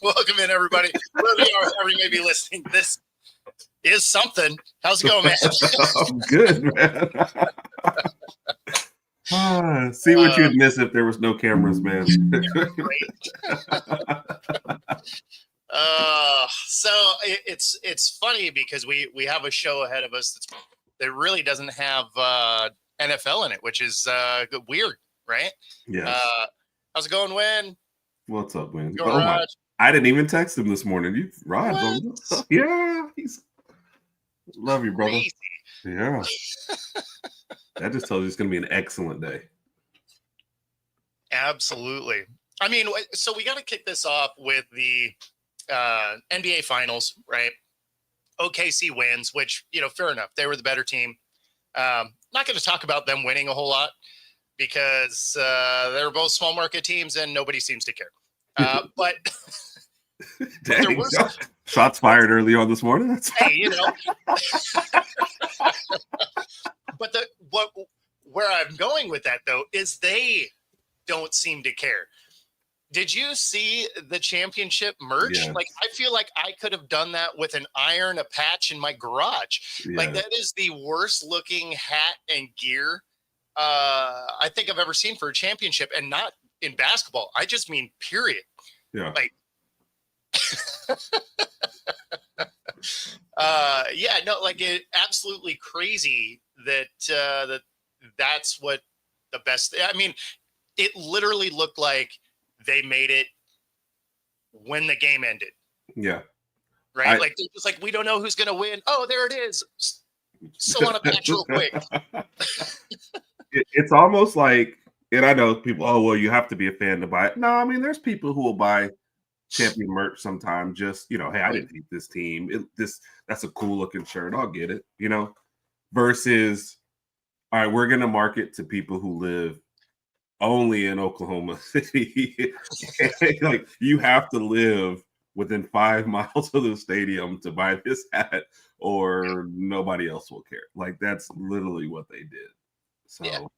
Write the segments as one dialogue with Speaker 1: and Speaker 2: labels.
Speaker 1: Welcome in, everybody. Wherever you may be listening, this is something. How's it going, man?
Speaker 2: I'm good, man. See what you'd miss if there was no cameras, man.
Speaker 1: So it's funny because we have a show ahead of us that really doesn't have NFL in it, which is weird, right?
Speaker 2: Yeah.
Speaker 1: How's it going, Win?
Speaker 2: What's up, Win?
Speaker 1: Going, Raj?
Speaker 2: I didn't even text him this morning. Raj, yeah, love you, brother.
Speaker 1: Crazy.
Speaker 2: Yeah. That just tells you it's going to be an excellent day.
Speaker 1: Absolutely. I mean, so we got to kick this off with the NBA Finals, right? OKC wins, which, fair enough. They were the better team. Not going to talk about them winning a whole lot because they're both small market teams and nobody seems to care. But
Speaker 2: dang, shots fired early on this morning.
Speaker 1: Hey, But where I'm going with that, though, is they don't seem to care. Did you see the championship merch?
Speaker 2: Yes.
Speaker 1: Like, I feel like I could have done that with an iron, a patch in my garage. Yeah. Like, that is the worst looking hat and gear I think I've ever seen for a championship, and not in basketball. I just mean period.
Speaker 2: Yeah.
Speaker 1: Like, it absolutely crazy that's what the best. I mean, it literally looked like they made it when the game ended.
Speaker 2: Yeah.
Speaker 1: Right. Like, they're just like, we don't know who's going to win. Oh, there it is. Sew on a patch real quick.
Speaker 2: It's almost like, and I know people, oh, well, you have to be a fan to buy it. No, I mean, there's people who will buy champion merch sometimes just, hey, I didn't hate this team. That's a cool looking shirt. I'll get it, versus, all right, we're going to market to people who live only in Oklahoma City. Like, you have to live within 5 miles of the stadium to buy this hat, or nobody else will care. Like, that's literally what they did. So,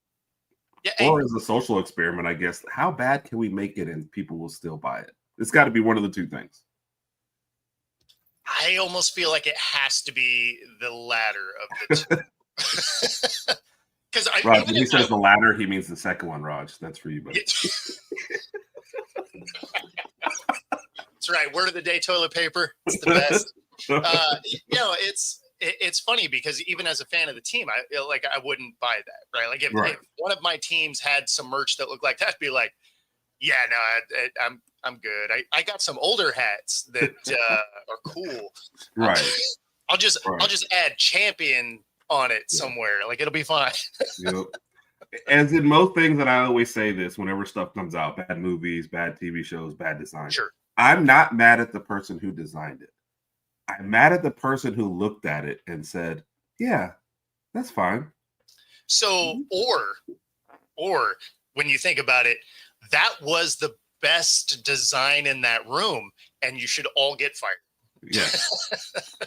Speaker 2: or as a social experiment, I guess, how bad can we make it and people will still buy it? It's got to be one of the two things.
Speaker 1: I almost feel like it has to be the latter of the two. Because
Speaker 2: Raj, when he says the latter, he means the second one, Raj. That's for you, buddy.
Speaker 1: That's right. Word of the day, toilet paper. It's the best. It's funny because even as a fan of the team, I wouldn't buy that, right? Like, if one of my teams had some merch that looked like that, I'd be like, yeah, no, I'm good. I got some older hats that are cool.
Speaker 2: Right.
Speaker 1: I'll just add champion on it somewhere. Like, it'll be fine.
Speaker 2: Yep. As in most things that I always say this whenever stuff comes out, bad movies, bad TV shows, bad design.
Speaker 1: Sure.
Speaker 2: I'm not mad at the person who designed it. I'm mad at the person who looked at it and said, yeah, that's fine.
Speaker 1: So, or when you think about it, that was the best design in that room, and you should all get fired.
Speaker 2: Yeah.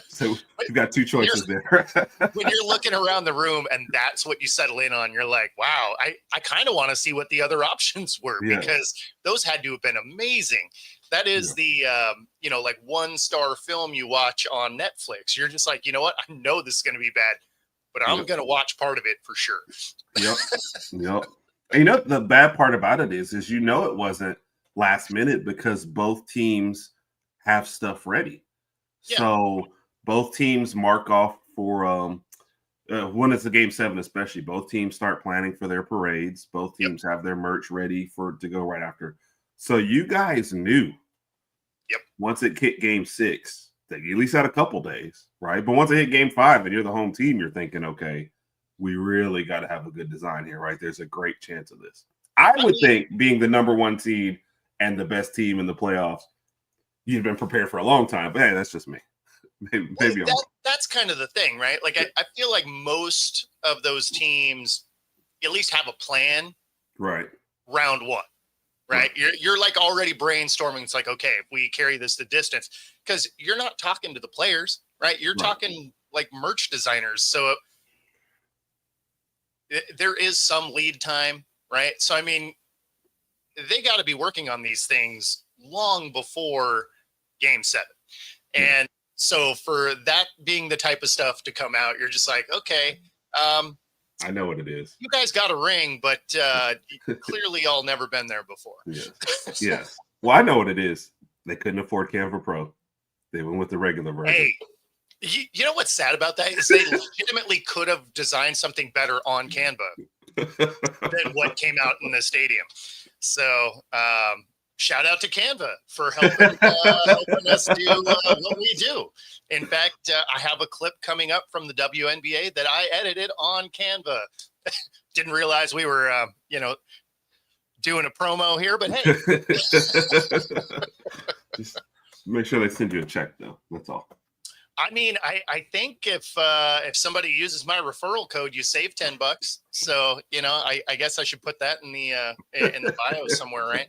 Speaker 2: So you've got two choices there.
Speaker 1: When you're looking around the room and that's what you settle in on, you're like, wow, I kind of want to see what the other options were, because those had to have been amazing. That is the, like 1-star film you watch on Netflix. You're just like, you know what? I know this is going to be bad, but I'm going to watch part of it for sure.
Speaker 2: Yep. And the bad part about it is it wasn't last minute because both teams have stuff ready. Yeah. So both teams mark off for when it's a game 7, especially. Both teams start planning for their parades. Both teams have their merch ready to go right after. So you guys knew once it hit game 6 that you at least had a couple days, right? But once it hit game 5 and you're the home team, you're thinking, okay, we really got to have a good design here, right? There's a great chance of this. I would think being the number 1 seed and the best team in the playoffs, you've been prepared for a long time. But hey, that's just me. Maybe
Speaker 1: that's kind of the thing, right? Like, I feel like most of those teams at least have a plan.
Speaker 2: Right.
Speaker 1: Round 1. Right. You're like already brainstorming. It's like, okay, if we carry this the distance, because you're not talking to the players, right? You're talking like merch designers. So there is some lead time, right? So, I mean, they got to be working on these things long before Game 7. And so for that being the type of stuff to come out, you're just like, okay,
Speaker 2: I know what it is.
Speaker 1: You guys got a ring, but clearly y'all never been there before.
Speaker 2: Yes. Yes. Well, I know what it is. They couldn't afford Canva Pro. They went with the regular version.
Speaker 1: Hey, you know what's sad about that is they legitimately could have designed something better on Canva than what came out in the stadium. So shout out to Canva for helping us do what we do. In fact, I have a clip coming up from the WNBA that I edited on Canva. Didn't realize we were, doing a promo here, but hey.
Speaker 2: Just make sure they send you a check, though. That's all.
Speaker 1: I mean, I think if somebody uses my referral code, you save $10. So, I guess I should put that in the bio somewhere, right?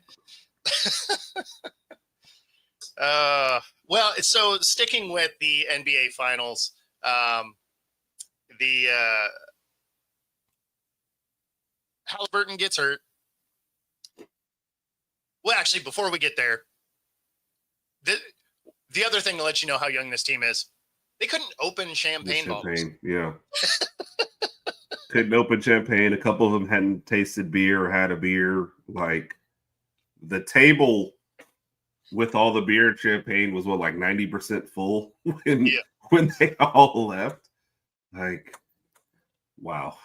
Speaker 1: Well, so sticking with the NBA Finals, Halliburton gets hurt. Well, actually, before we get there, the other thing to let you know how young this team is, they couldn't open champagne bottles.
Speaker 2: Yeah. Couldn't open champagne. A couple of them hadn't tasted beer or had a beer. Like, the table with all the beer and champagne was like 90% full when they all left. Like, wow.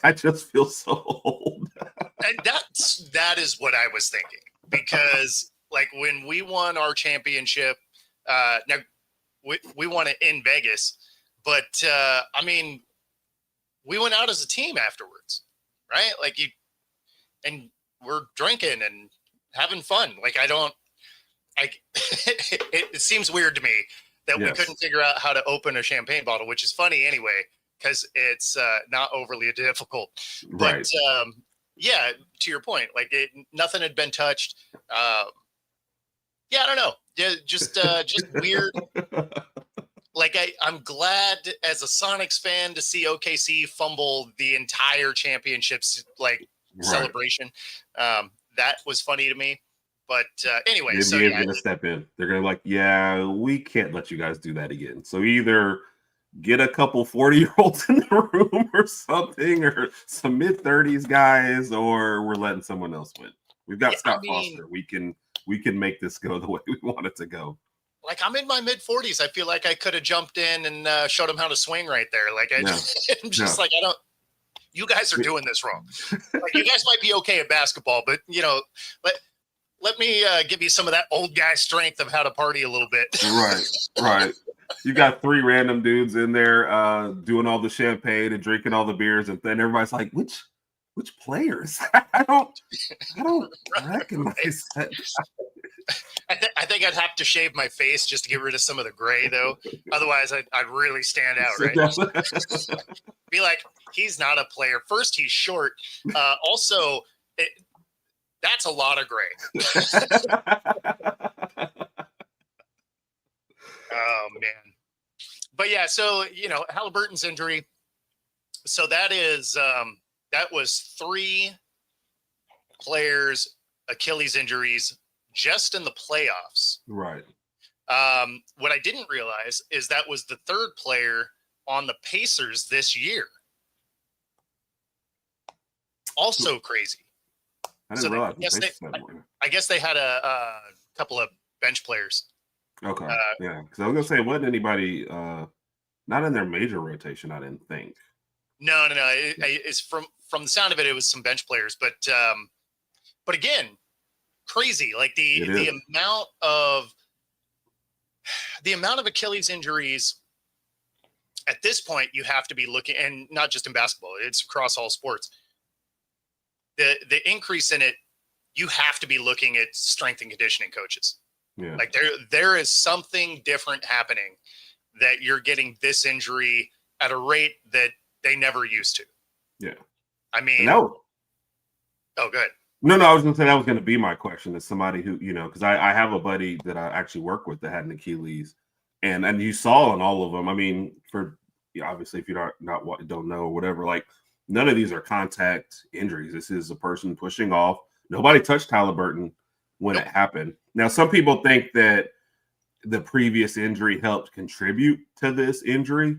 Speaker 2: I just feel so old.
Speaker 1: And that is what I was thinking, because like when we won our championship, now we won it in Vegas, but I mean, we went out as a team afterwards, right? Like and we're drinking and having fun. Like it seems weird to me that we couldn't figure out how to open a champagne bottle, which is funny anyway, because it's not overly difficult. But yeah, to your point, like nothing had been touched. Yeah, I don't know. Yeah, just weird. Like I'm glad as a Sonics fan to see OKC fumble the entire championships celebration. That was funny to me. But anyway,
Speaker 2: the NBA is going to step in. They're going to we can't let you guys do that again. So either get a couple 40-year-olds in the room or something, or some mid-30s guys, or we're letting someone else win. We've got Scott Foster. We can make this go the way we want it to go.
Speaker 1: Like, I'm in my mid-40s. I feel like I could have jumped in and showed them how to swing right there. Like, I'm just like, you guys are doing this wrong. Like, you guys might be okay at basketball, but, let me give you some of that old guy strength of how to party a little bit.
Speaker 2: Right. You got 3 random dudes in there doing all the champagne and drinking all the beers, and then everybody's like, which players? I don't recognize that.
Speaker 1: I think I'd have to shave my face just to get rid of some of the gray, though. Otherwise, I'd really stand out, right? Be like, he's not a player. First, he's short. Also, that's a lot of gray. Oh, man. But yeah, so, Halliburton's injury. So that was 3 players' Achilles injuries just in the playoffs.
Speaker 2: Right.
Speaker 1: What I didn't realize is that was the 3rd player on the Pacers this year. Also crazy.
Speaker 2: I didn't realize.
Speaker 1: I guess they had a couple of bench players.
Speaker 2: Okay. Yeah, because I was gonna say, wasn't anybody not in their major rotation? I didn't think.
Speaker 1: No. It's from the sound of it, it was some bench players, but again, crazy. Like the amount of Achilles injuries at this point, you have to be looking, and not just in basketball, it's across all sports. The increase in it, you have to be looking at strength and conditioning coaches.
Speaker 2: Yeah.
Speaker 1: Like there is something different happening, that you're getting this injury at a rate that they never used to.
Speaker 2: Yeah.
Speaker 1: I mean,
Speaker 2: no.
Speaker 1: Oh, good.
Speaker 2: No, I was going to say that was going to be my question. As somebody who, because I have a buddy that I actually work with that had an Achilles, and you saw in all of them. I mean, obviously, if you don't know or whatever, like, none of these are contact injuries. This is a person pushing off. Nobody touched Halliburton when it happened. Now, some people think that the previous injury helped contribute to this injury,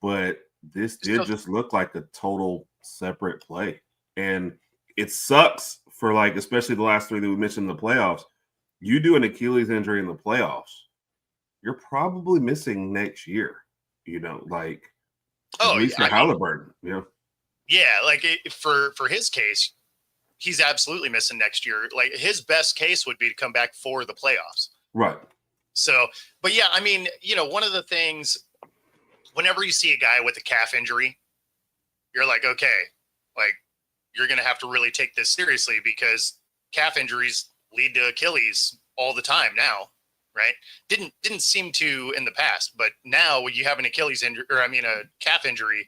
Speaker 2: but this did just look like a total separate play. And it sucks for, like, especially the last three that we mentioned in the playoffs. You do an Achilles injury in the playoffs, you're probably missing next year, like at least for Halliburton.
Speaker 1: Yeah, like for his case, he's absolutely missing next year. Like his best case would be to come back for the playoffs.
Speaker 2: Right.
Speaker 1: So, but yeah, I mean, one of the things, whenever you see a guy with a calf injury, you're like, okay, like you're going to have to really take this seriously because calf injuries lead to Achilles all the time now, right? Didn't seem to in the past, but now when you have an Achilles injury, a calf injury,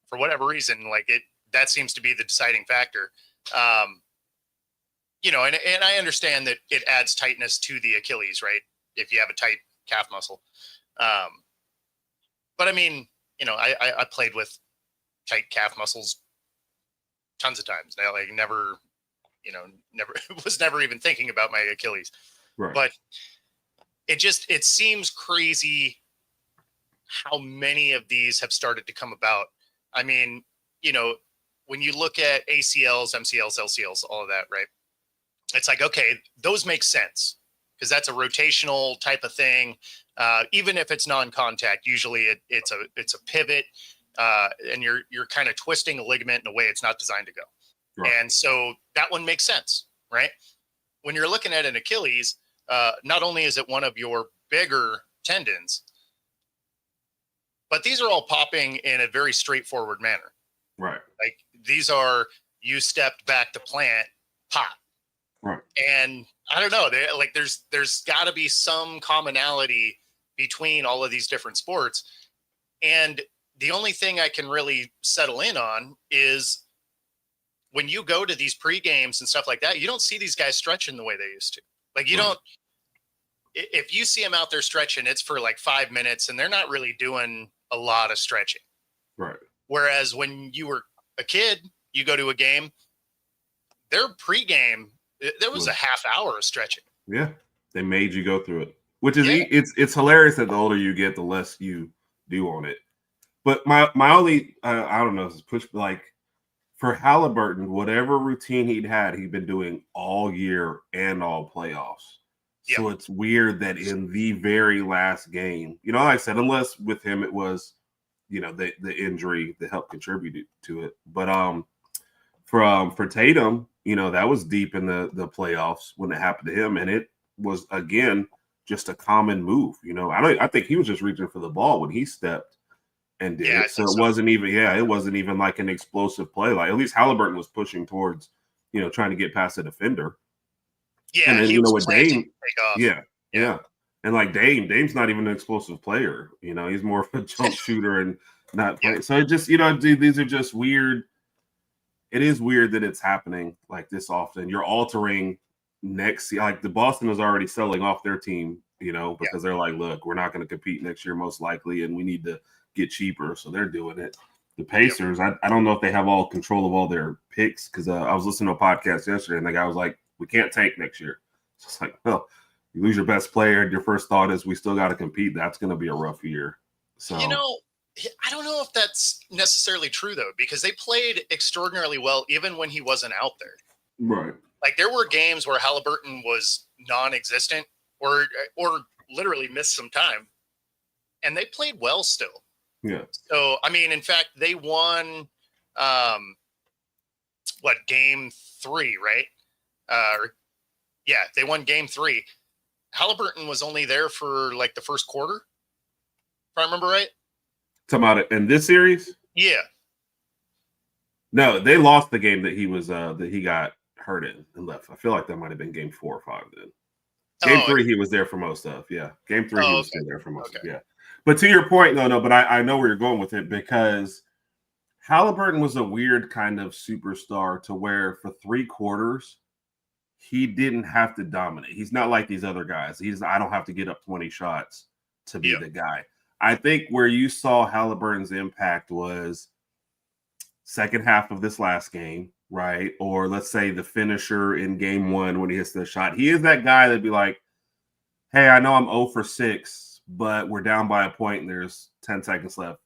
Speaker 1: for whatever reason, like that seems to be the deciding factor. And I understand that it adds tightness to the Achilles, right? If you have a tight calf muscle. But I mean, I played with tight calf muscles tons of times. I never was never even thinking about my Achilles.
Speaker 2: Right.
Speaker 1: But it seems crazy how many of these have started to come about. I mean, when you look at ACLs, MCLs, LCLs, all of that, right? It's like, okay, those make sense because that's a rotational type of thing. Even if it's non-contact, usually it's a pivot, and you're kind of twisting a ligament in a way it's not designed to go. Right. And so that one makes sense, right? When you're looking at an Achilles, not only is it one of your bigger tendons, but these are all popping in a very straightforward manner.
Speaker 2: Right.
Speaker 1: Like these are, you stepped back to plant, pop.
Speaker 2: Right.
Speaker 1: And I don't know, there's got to be some commonality between all of these different sports. And the only thing I can really settle in on is when you go to these pre-games and stuff like that, you don't see these guys stretching the way they used to. Like you don't, if you see them out there stretching, it's for like 5 minutes and they're not really doing a lot of stretching.
Speaker 2: Right.
Speaker 1: Whereas when you were a kid, you go to a game, their pre-game, there was a half hour of stretching.
Speaker 2: Yeah. They made you go through it, which is, it's hilarious that the older you get, the less you do on it. But my only, I don't know, is push, like for Halliburton, whatever routine he'd been doing all year and all playoffs. So it's weird that in the very last game, like I said, unless with him it was, the injury that helped contribute to it. But for Tatum, that was deep in the playoffs when it happened to him, and it was again just a common move. I think he was just reaching for the ball when he stepped and did it. So it wasn't even like an explosive play. Like at least Halliburton was pushing towards, trying to get past a defender.
Speaker 1: Yeah,
Speaker 2: and then,
Speaker 1: he was
Speaker 2: with Dame,
Speaker 1: yeah.
Speaker 2: And like Dame's not even an explosive player. He's more of a jump shooter and not play. So it just, these are just weird. It is weird that it's happening like this often. You're altering next, like the Boston is already selling off their team, because they're like, look, we're not going to compete next year most likely, and we need to get cheaper. So they're doing it. The Pacers, I don't know if they have all control of all their picks because I was listening to a podcast yesterday and the guy was like, we can't tank next year. So it's like, well, you lose your best player and your first thought is we still got to compete. That's going to be a rough year. So,
Speaker 1: I don't know if that's necessarily true though, because they played extraordinarily well even when he wasn't out there.
Speaker 2: Right.
Speaker 1: Like there were games where Halliburton was non-existent or literally missed some time, and they played well still.
Speaker 2: Yeah.
Speaker 1: So I mean, in fact, they won game 3, right? They won game 3. Halliburton was only there for like the first quarter, if I remember right.
Speaker 2: Talking about it in this series?
Speaker 1: Yeah.
Speaker 2: No, they lost the game that he was that he got hurt in and left. I feel like that might have been game 4 or 5 then. Game 3 he was there for most of. Yeah. Game 3 he was still there for most of. Yeah. But to your point, but I know where you're going with it because Halliburton was a weird kind of superstar to where for 3 quarters he didn't have to dominate. He's not like these other guys. I don't have to get up 20 shots to be the guy. I think where you saw Halliburton's impact was second half of this last game right? Or let's say the finisher in game 1 when he hits the shot. He is that guy that'd be like, hey, I know I'm 0 for 6, but we're down by a point and there's 10 seconds left.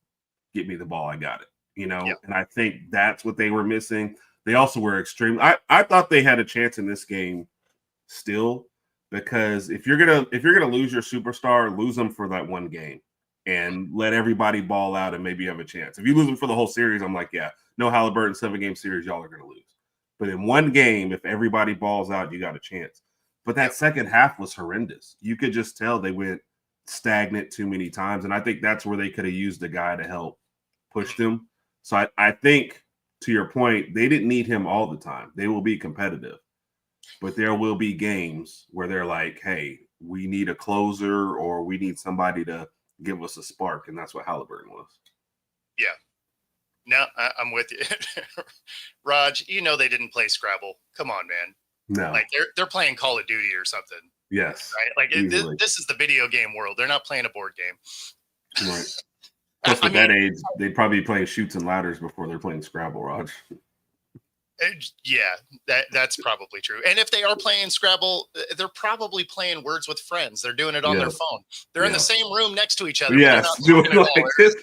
Speaker 2: Get me the ball. I got it.
Speaker 1: Yeah.
Speaker 2: And I think that's what they were missing. They also were extreme. I thought they had a chance in this game still, because if you're gonna lose your superstar, lose them for that one game and let everybody ball out and maybe you have a chance. If you lose them for the whole series, I'm like, yeah, no Halliburton 7-game series, y'all are gonna lose. But in one game, if everybody balls out, you got a chance. But that second half was horrendous. You could just tell they went stagnant too many times. And I think that's where they could have used a guy to help push them. So I think, to your point, they didn't need him all the time. They will be competitive. But there will be games where they're like, hey, we need a closer or we need somebody to give us a spark. And that's what Halliburton was.
Speaker 1: Yeah. No, I'm with you. Raj, they didn't play Scrabble. Come on, man.
Speaker 2: No.
Speaker 1: Like they're playing Call of Duty or something.
Speaker 2: Yes.
Speaker 1: Right? Like this is the video game world. They're not playing a board game.
Speaker 2: Right. Plus, at that age, they'd probably be playing Chutes and Ladders before they're playing Scrabble, Raj.
Speaker 1: Yeah, that's probably true. And if they are playing Scrabble, they're probably playing Words with Friends. They're doing it on their phone. They're in the same room next to each other.
Speaker 2: Yes, doing it like this.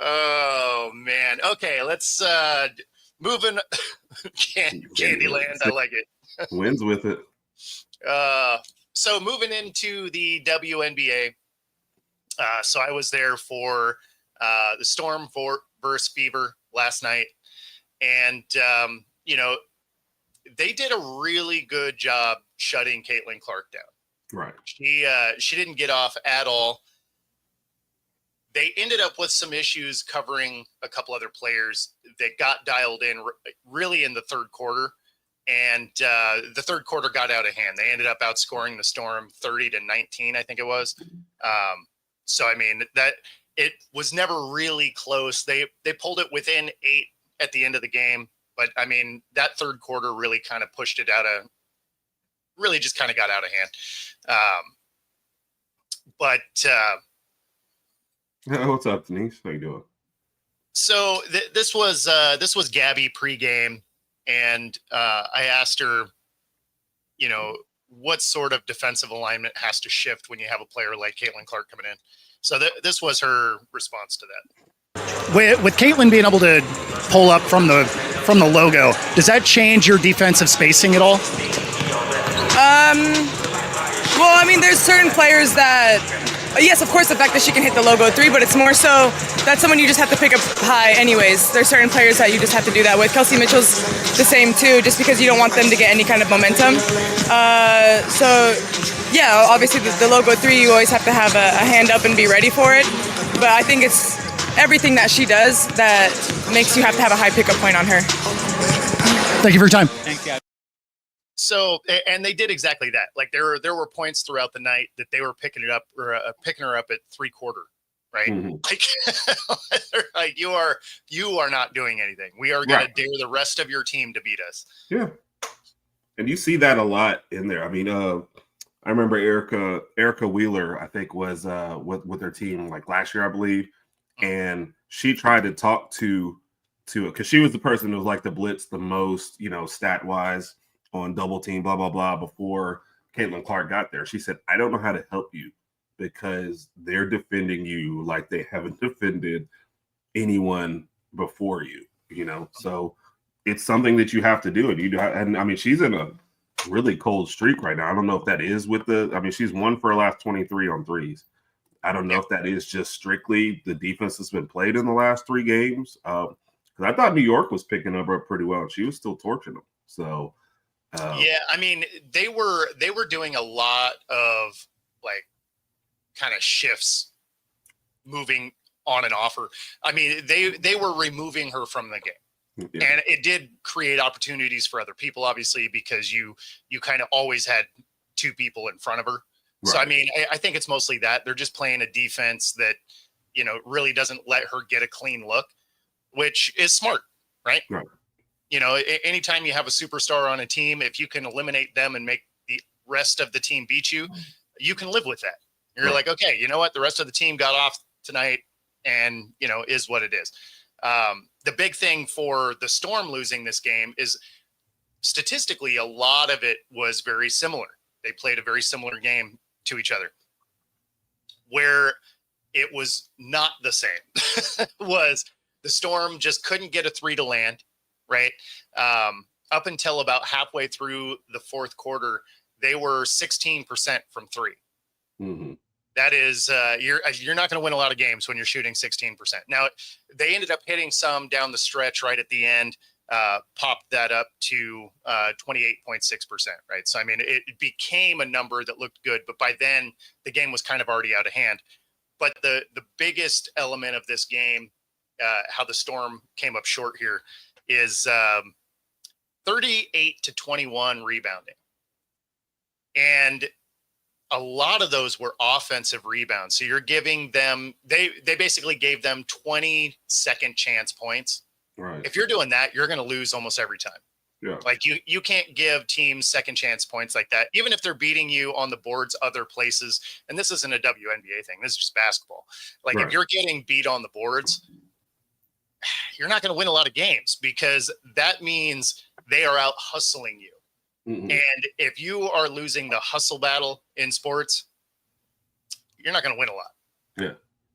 Speaker 1: Oh man. Okay, let's moving Candyland. I like it.
Speaker 2: Wins with it.
Speaker 1: So moving into the WNBA. So I was there for the Storm versus Fever last night. And, they did a really good job shutting Caitlin Clark down.
Speaker 2: Right.
Speaker 1: She didn't get off at all. They ended up with some issues covering a couple other players that got dialed in really in the third quarter. And the third quarter got out of hand. They ended up outscoring the Storm 30-19, I think it was. So, I mean, that it was never really close. They pulled it within 8 at the end of the game. But, I mean, that third quarter really kind of pushed it really just kind of got out of hand.
Speaker 2: What's up, Denise? How you doing?
Speaker 1: So this was Gabby pregame. And I asked her, what sort of defensive alignment has to shift when you have a player like Caitlin Clark coming in? So this was her response to that.
Speaker 3: With Caitlin being able to pull up from the logo, does that change your defensive spacing at all?
Speaker 4: Well, I mean, there's certain players that, yes, of course, the fact that she can hit the logo 3, but it's more so that's someone you just have to pick up high anyways. There's certain players that you just have to do that with. Kelsey Mitchell's the same too, just because you don't want them to get any kind of momentum. So, yeah, obviously the logo 3, you always have to have a hand up and be ready for it. But I think it's everything that she does that makes you have to have a high pickup point on her.
Speaker 3: Thank you for your time.
Speaker 4: Thanks, guys.
Speaker 1: So, and they did exactly that. Like there were points throughout the night that they were picking her up at 3/4, right?
Speaker 2: Mm-hmm.
Speaker 1: Like you are not doing anything. We are going to dare the rest of your team to beat us.
Speaker 2: Yeah, and you see that a lot in there. I mean, I remember Erica Wheeler, I think, was with her team like last year, I believe, and she tried to talk to it because she was the person who was like the blitz the most, stat wise on double team, blah, blah, blah, before Caitlin Clark got there. She said, I don't know how to help you because they're defending you like they haven't defended anyone before you, So it's something that you have to do. And I mean, she's in a really cold streak right now. I don't know if that is she's 1 for her last 23 on threes. I don't know if that is just strictly the defense that's been played in the last 3 games. Because I thought New York was picking up pretty well, and she was still torching them. So,
Speaker 1: yeah, I mean, they were doing a lot of like kind of shifts, moving on and off her. I mean, they were removing her from the game, and it did create opportunities for other people, obviously, because you kind of always had 2 people in front of her. Right. So, I mean, I think it's mostly that they're just playing a defense that really doesn't let her get a clean look, which is smart, right?
Speaker 2: Right.
Speaker 1: Anytime you have a superstar on a team, if you can eliminate them and make the rest of the team beat you, you can live with that. You're like, okay, you know what? The rest of the team got off tonight. and, is what it is. The big thing for the Storm losing this game is statistically, a lot of it was very similar. They played a very similar game to each other. Where it was not the same was the Storm just couldn't get a three to land, right? Up until about halfway through the fourth quarter, they were 16% from three.
Speaker 2: Mm-hmm.
Speaker 1: That is, you're not going to win a lot of games when you're shooting 16%. Now, they ended up hitting some down the stretch right at the end, popped that up to 28.6%, right? So, I mean, it became a number that looked good, but by then the game was kind of already out of hand. But the biggest element of this game, how the Storm came up short here, is 38 to 21 rebounding. And a lot of those were offensive rebounds. So you're giving them, they basically gave them 20 second chance points.
Speaker 2: Right.
Speaker 1: If you're doing that, you're going to lose almost every time.
Speaker 2: Yeah.
Speaker 1: Like you can't give teams second chance points like that, even if they're beating you on the boards other places. And this isn't a WNBA thing. This is just basketball. Like
Speaker 2: Right.
Speaker 1: if you're getting beat on the boards, you're not going to win a lot of games because that means they are out hustling you.
Speaker 2: Mm-hmm.
Speaker 1: And if you are losing the hustle battle in sports, you're not going to win a lot.
Speaker 2: Yeah.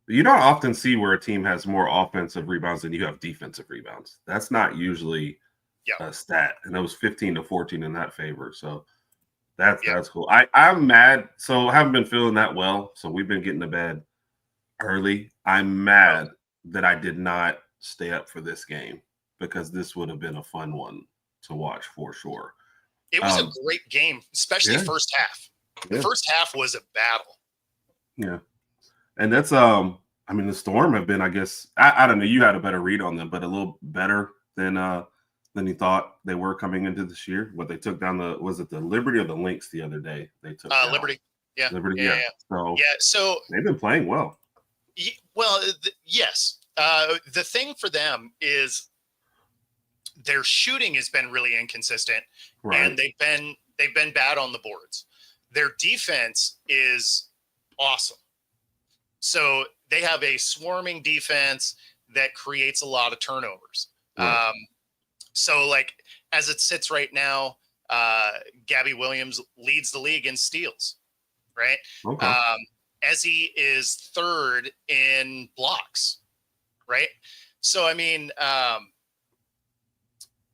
Speaker 2: You don't often see where a team has more offensive rebounds than you have defensive rebounds. That's not usually a stat. And it was 15 to 14 in that favor. So that's cool. I'm mad. So I haven't been feeling that well. So we've been getting to bed early. I'm mad that I did not stay up for this game because this would have been a fun one to watch for sure.
Speaker 1: It was a great game, especially first half. The first half was a battle.
Speaker 2: Yeah. And that's, I mean, the Storm have been, I guess, I don't know, you had a better read on them, but a little better than you thought they were coming into this year. What they took down was it the Liberty or the Lynx the other day? They took down
Speaker 1: Liberty. Yeah.
Speaker 2: Liberty.
Speaker 1: Yeah.
Speaker 2: So they've been playing well.
Speaker 1: Well, yes. The thing for them is their shooting has been really inconsistent, and they've been bad on the boards. Their defense is awesome. So they have a swarming defense that creates a lot of turnovers.
Speaker 2: Right.
Speaker 1: So like as it sits right now, Gabby Williams leads the league in steals, right?
Speaker 2: Okay.
Speaker 1: Ezzy is third in blocks, right? So, I mean,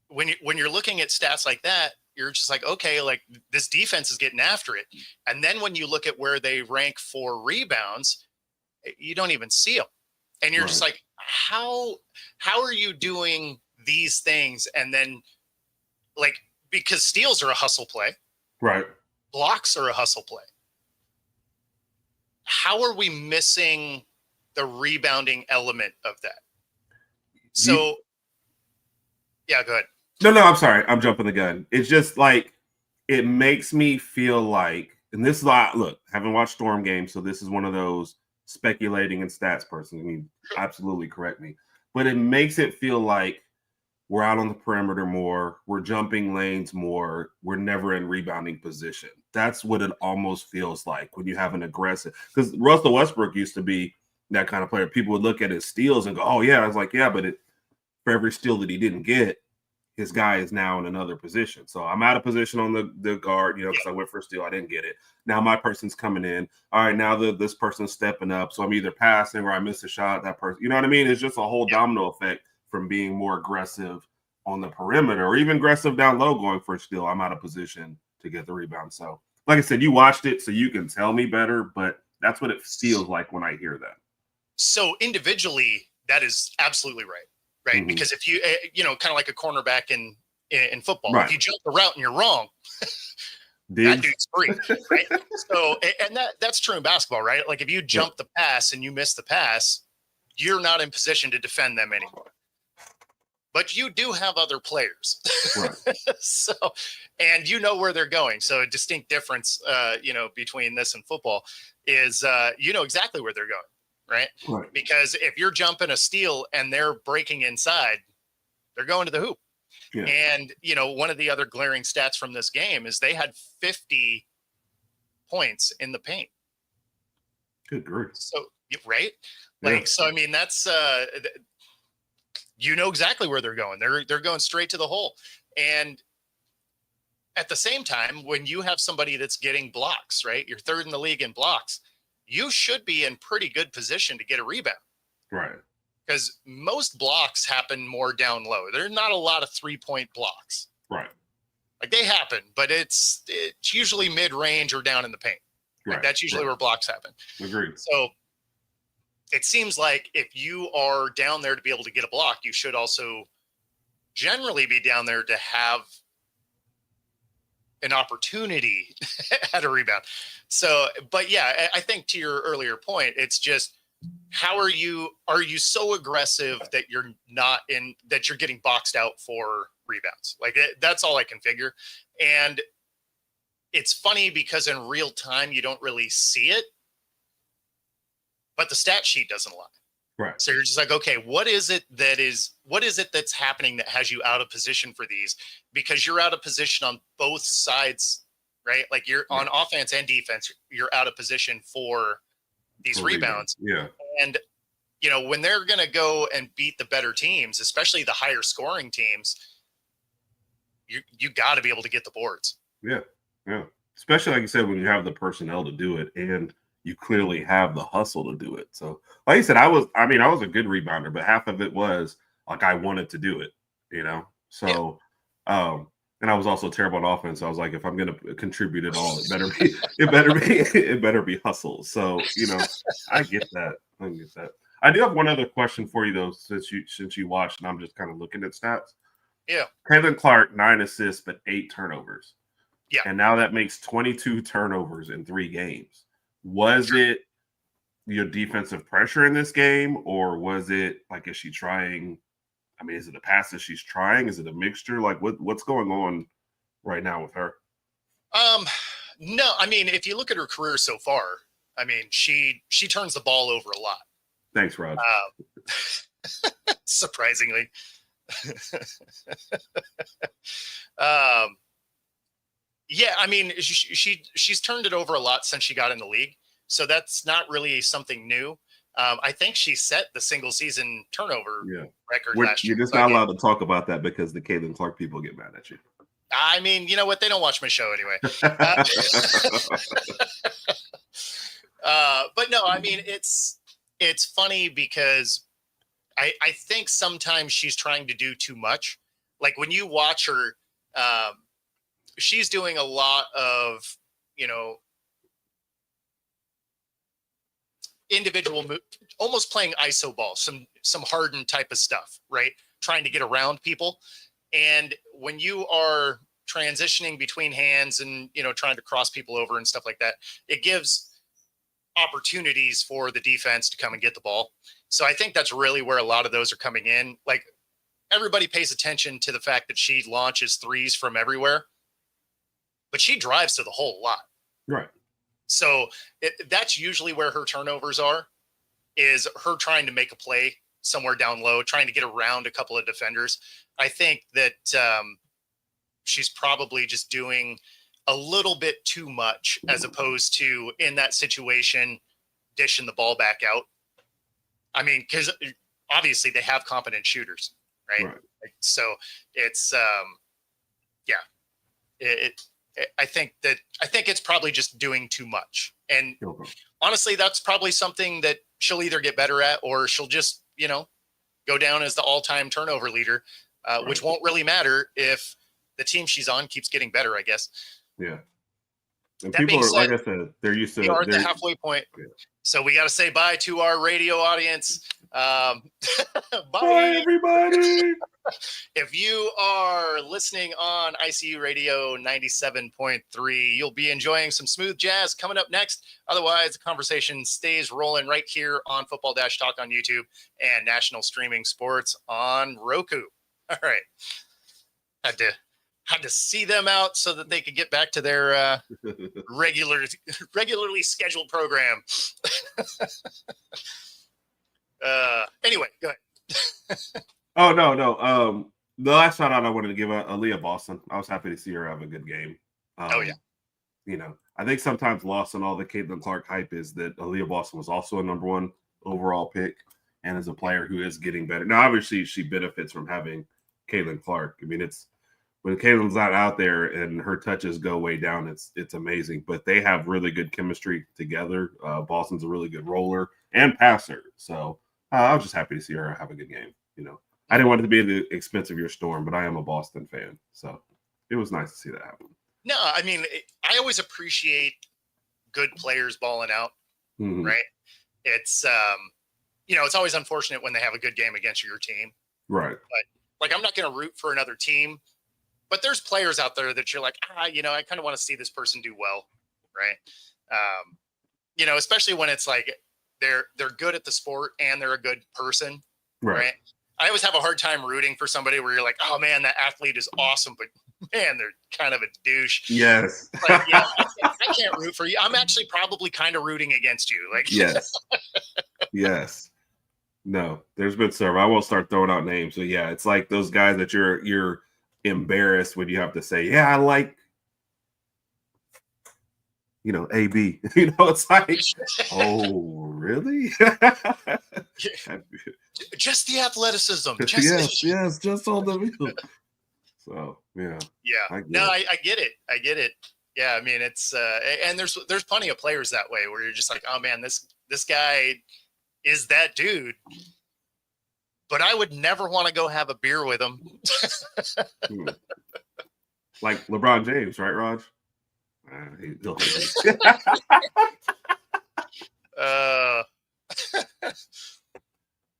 Speaker 1: when you're looking at stats like that, you're just like, okay, like this defense is getting after it. And then when you look at where they rank for rebounds, you don't even see them. And you're just like, how are you doing these things? And then like, because steals are a hustle play,
Speaker 2: right?
Speaker 1: Blocks are a hustle play. How are we missing the rebounding element of that? So, yeah, go ahead.
Speaker 2: No, I'm sorry. I'm jumping the gun. It's just like, it makes me feel like, and this is look, haven't watched Storm games, so this is one of those speculating and stats person. I mean, absolutely correct me. But it makes it feel like we're out on the perimeter more. We're jumping lanes more. We're never in rebounding position. That's what it almost feels like when you have an aggressive, because Russell Westbrook used to be that kind of player. People would look at his steals and go, oh, yeah. I was like, yeah, but for every steal that he didn't get, his guy is now in another position. So I'm out of position on the guard, because I went for a steal. I didn't get it. Now my person's coming in. All right, now this person's stepping up. So I'm either passing or I miss a shot. That person, you know what I mean? It's just a whole domino effect from being more aggressive on the perimeter or even aggressive down low going for a steal. I'm out of position to get the rebound. So like I said, you watched it, so you can tell me better, but that's what it feels like when I hear that. So
Speaker 1: individually, that is absolutely right. Right. Mm-hmm. Because if you, kind of like a cornerback in football, if you jump the route and you're wrong, that dude's free. Right. So, and that's true in basketball, right? Like if you jump the pass and you miss the pass, you're not in position to defend them anymore. But you do have other players. Right. So, and you know where they're going. So a distinct difference, between this and football is, exactly where they're going. Right? Because if you're jumping a steal and they're breaking inside, they're going to the hoop. Yeah. And, one of the other glaring stats from this game is they had 50 points in the paint.
Speaker 2: Good grief.
Speaker 1: So, right?
Speaker 2: Yeah.
Speaker 1: Like, so I mean, that's you know exactly where they're going. They're going straight to the hole. And at the same time, when you have somebody that's getting blocks, right? You're third in the league in blocks. You should be in pretty good position to get a rebound.
Speaker 2: Right.
Speaker 1: Because most blocks happen more down low. There's not a lot of 3-point blocks.
Speaker 2: Right.
Speaker 1: Like they happen, but it's usually mid-range or down in the paint. Like
Speaker 2: Right.
Speaker 1: that's usually where blocks happen.
Speaker 2: Agreed.
Speaker 1: So it seems like if you are down there to be able to get a block, you should also generally be down there to have an opportunity at a rebound. So, but yeah, I think to your earlier point, it's just, are you so aggressive that you're getting boxed out for rebounds? Like that's all I can figure. And it's funny because in real time, you don't really see it, but the stat sheet doesn't lie.
Speaker 2: Right.
Speaker 1: So you're just like, okay, what is it that's happening that has you out of position for these? Because you're out of position on both sides, right? Like you're on offense and defense, you're out of position for these rebounds.
Speaker 2: Yeah.
Speaker 1: And, you know, when they're going to go and beat the better teams, especially the higher scoring teams, you got to be able to get the boards.
Speaker 2: Yeah. Yeah. Especially like you said, when you have the personnel to do it and you clearly have the hustle to do it. So like you said, I was a good rebounder, but half of it was like, I wanted to do it, you know? So, and I was also terrible on offense. So I was like, if I'm going to contribute at all, it better be hustle. So, you know, I get that. I do have one other question for you though, since you watched and I'm just kind of looking at stats.
Speaker 1: Yeah.
Speaker 2: Kevin Clark, 9 assists, but 8 turnovers.
Speaker 1: Yeah.
Speaker 2: And now that makes 22 turnovers in 3 games. Was it your defensive pressure in this game, or was it like, is she trying? I mean, is it a pass that she's trying? Is it a mixture? Like what's going on right now with her?
Speaker 1: No, I mean, if you look at her career so far, I mean, she turns the ball over a lot.
Speaker 2: Thanks, Rod.
Speaker 1: Surprisingly. Yeah, I mean, she's turned it over a lot since she got in the league, so that's not really something new. I think she set the single season turnover record last year.
Speaker 2: You're just not allowed to talk about that because the Caitlin Clark people get mad at you.
Speaker 1: I mean, you know what? They don't watch my show anyway. But no, I mean, it's funny because I think sometimes she's trying to do too much. Like when you watch her, she's doing a lot of, you know, individual almost playing iso ball, some Harden type of stuff, right? Trying to get around people. And when you are transitioning between hands and, you know, trying to cross people over and stuff like that, it gives opportunities for the defense to come and get the ball. So I think that's really where a lot of those are coming in. Like everybody pays attention to the fact that she launches threes from everywhere, but she drives to the hole a lot.
Speaker 2: Right.
Speaker 1: So that's usually where her turnovers are, is her trying to make a play somewhere down low, trying to get around a couple of defenders. I think that she's probably just doing a little bit too much as opposed to in that situation, dishing the ball back out. I mean, because obviously they have competent shooters, right? Like, so it's, I think it's probably just doing too much. And honestly, that's probably something that she'll either get better at or she'll just, you know, go down as the all-time turnover leader, which won't really matter if the team she's on keeps getting better, I guess.
Speaker 2: Yeah. And
Speaker 1: That
Speaker 2: people
Speaker 1: being
Speaker 2: are,
Speaker 1: said,
Speaker 2: like I said, they're used to
Speaker 1: we are at the halfway point.
Speaker 2: Yeah.
Speaker 1: So we got to say bye to our radio audience. Bye,
Speaker 2: everybody.
Speaker 1: If you are listening on ICU Radio 97.3, you'll be enjoying some smooth jazz coming up next. Otherwise, the conversation stays rolling right here on Football Dash Talk on YouTube and National Streaming Sports on Roku. All right. Had to see them out so that they could get back to their regularly scheduled program. Anyway, go ahead.
Speaker 2: Oh, no. The last shout out I wanted to give Aaliyah Boston. I was happy to see her have a good game. You know, I think sometimes lost in all the Caitlin Clark hype is that Aaliyah Boston was also a number 1 overall pick, and as a player who is getting better. Now, obviously, she benefits from having Caitlin Clark. I mean, it's when Caitlin's not out there and her touches go way down, it's amazing. But they have really good chemistry together. Boston's a really good roller and passer. So I was just happy to see her have a good game. I didn't want it to be at the expense of your Storm, but I am a Boston fan. So it was nice to see that happen.
Speaker 1: No, I mean, I always appreciate good players balling out, right? It's, it's always unfortunate when they have a good game against your team.
Speaker 2: Right.
Speaker 1: But, I'm not going to root for another team. But there's players out there that you're like, I kind of want to see this person do well, right? Especially when it's like they're good at the sport and they're a good person, right? I always have a hard time rooting for somebody where you're like, oh man, that athlete is awesome, but man, they're kind of a douche.
Speaker 2: Yes.
Speaker 1: Like, I can't root for you. I'm actually probably kind of rooting against you. Like,
Speaker 2: yes. Yes. No, there's been several. I won't start throwing out names, but yeah, it's like those guys that you're embarrassed when you have to say, yeah, I like, AB. It's like, oh, really?
Speaker 1: Just the athleticism.
Speaker 2: Yes, just on the field. So, yeah.
Speaker 1: Yeah. I get it. I get it. Yeah, I mean, it's and there's plenty of players that way where you're just like, oh man, this guy is that dude. But I would never want to go have a beer with him.
Speaker 2: Like LeBron James, right, Raj?